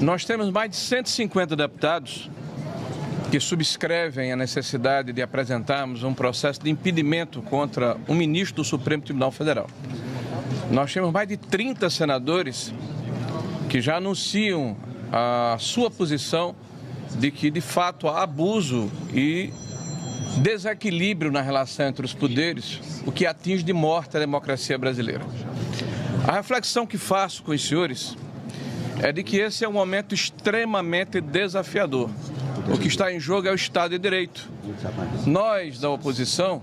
Nós temos mais de 150 deputados que subscrevem a necessidade de apresentarmos um processo de impedimento contra um ministro do Supremo Tribunal Federal. Nós temos mais de 30 senadores que já anunciam a sua posição de que, de fato, há abuso e desequilíbrio na relação entre os poderes, o que atinge de morte a democracia brasileira. A reflexão que faço com os senhores é de que esse é um momento extremamente desafiador. O que está em jogo é o Estado de Direito. Nós, da oposição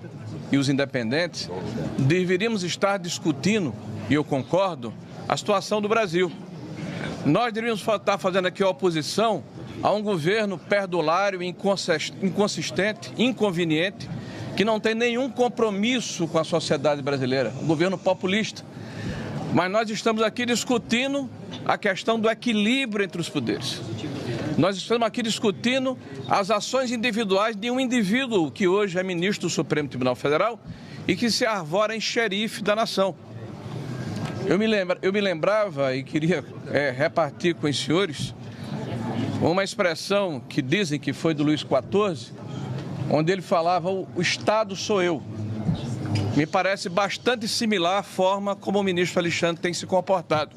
e os independentes, deveríamos estar discutindo, e eu concordo, a situação do Brasil. Nós deveríamos estar fazendo aqui a oposição a um governo perdulário, inconsistente, inconveniente, que não tem nenhum compromisso com a sociedade brasileira, um governo populista. Mas nós estamos aqui discutindo a questão do equilíbrio entre os poderes. Nós estamos aqui discutindo as ações individuais de um indivíduo que hoje é ministro do Supremo Tribunal Federal e que se arvora em xerife da nação. Eu me lembrava e queria repartir com os senhores uma expressão que dizem que foi do Luís XIV, onde ele falava: o Estado sou eu. Me parece bastante similar à forma como o ministro Alexandre tem se comportado.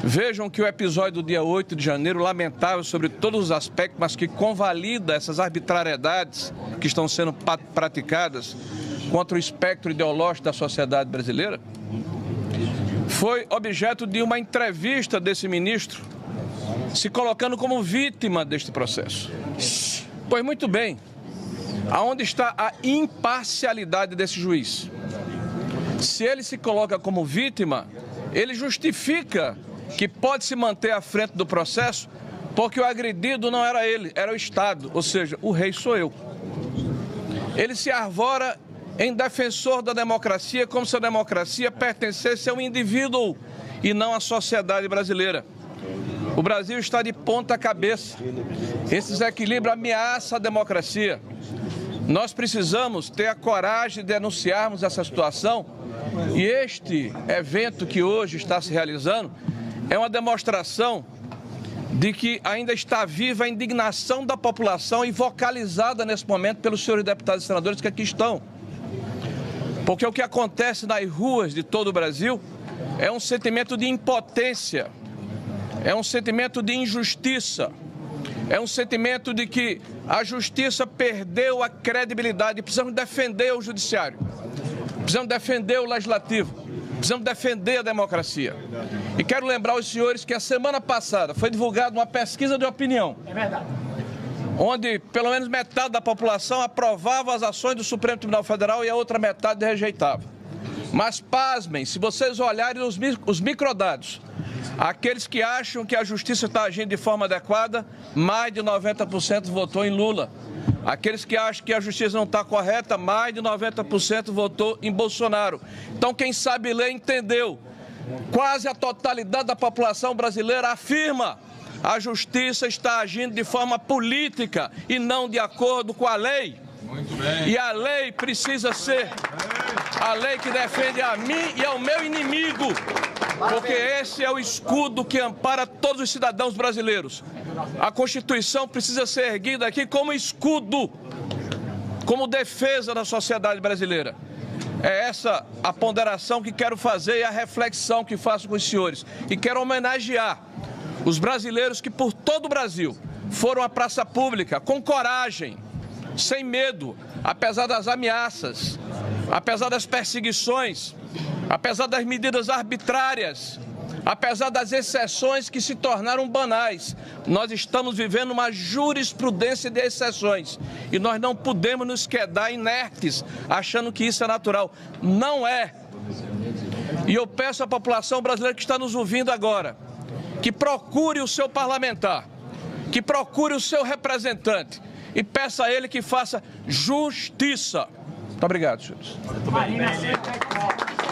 Vejam que o episódio do dia 8 de janeiro, lamentável sobre todos os aspectos, mas que convalida essas arbitrariedades que estão sendo praticadas contra o espectro ideológico da sociedade brasileira, foi objeto de uma entrevista desse ministro, se colocando como vítima deste processo. Pois muito bem, aonde está a imparcialidade desse juiz? Se ele se coloca como vítima, ele justifica que pode se manter à frente do processo porque o agredido não era ele, era o Estado, ou seja, o rei sou eu. Ele se arvora em defensor da democracia como se a democracia pertencesse a um indivíduo e não à sociedade brasileira. O Brasil está de ponta cabeça. Esse desequilíbrio ameaça a democracia. Nós precisamos ter a coragem de denunciarmos essa situação e este evento que hoje está se realizando é uma demonstração de que ainda está viva a indignação da população e vocalizada nesse momento pelos senhores deputados e senadores que aqui estão. Porque o que acontece nas ruas de todo o Brasil é um sentimento de impotência, é um sentimento de injustiça, é um sentimento de que a justiça perdeu a credibilidade. Precisamos defender o judiciário, precisamos defender o legislativo, precisamos defender a democracia. E quero lembrar aos senhores que a semana passada foi divulgada uma pesquisa de opinião, onde pelo menos metade da população aprovava as ações do Supremo Tribunal Federal e a outra metade rejeitava. Mas pasmem, se vocês olharem os microdados, aqueles que acham que a justiça está agindo de forma adequada, mais de 90% votou em Lula. Aqueles que acham que a justiça não está correta, mais de 90% votou em Bolsonaro. Então, quem sabe ler entendeu. Quase a totalidade da população brasileira afirma: a justiça está agindo de forma política e não de acordo com a lei. Muito bem. E a lei precisa ser a lei que defende a mim e ao meu inimigo, porque esse é o escudo que ampara todos os cidadãos brasileiros. A Constituição precisa ser erguida aqui como escudo, como defesa da sociedade brasileira. É essa a ponderação que quero fazer e a reflexão que faço com os senhores. E quero homenagear os brasileiros que por todo o Brasil foram à praça pública com coragem, sem medo, apesar das ameaças, apesar das perseguições, apesar das medidas arbitrárias, apesar das exceções que se tornaram banais. Nós estamos vivendo uma jurisprudência de exceções e nós não podemos nos quedar inertes achando que isso é natural. Não é. E eu peço à população brasileira que está nos ouvindo agora que procure o seu parlamentar, que procure o seu representante e peça a ele que faça justiça. Muito obrigado, senhores.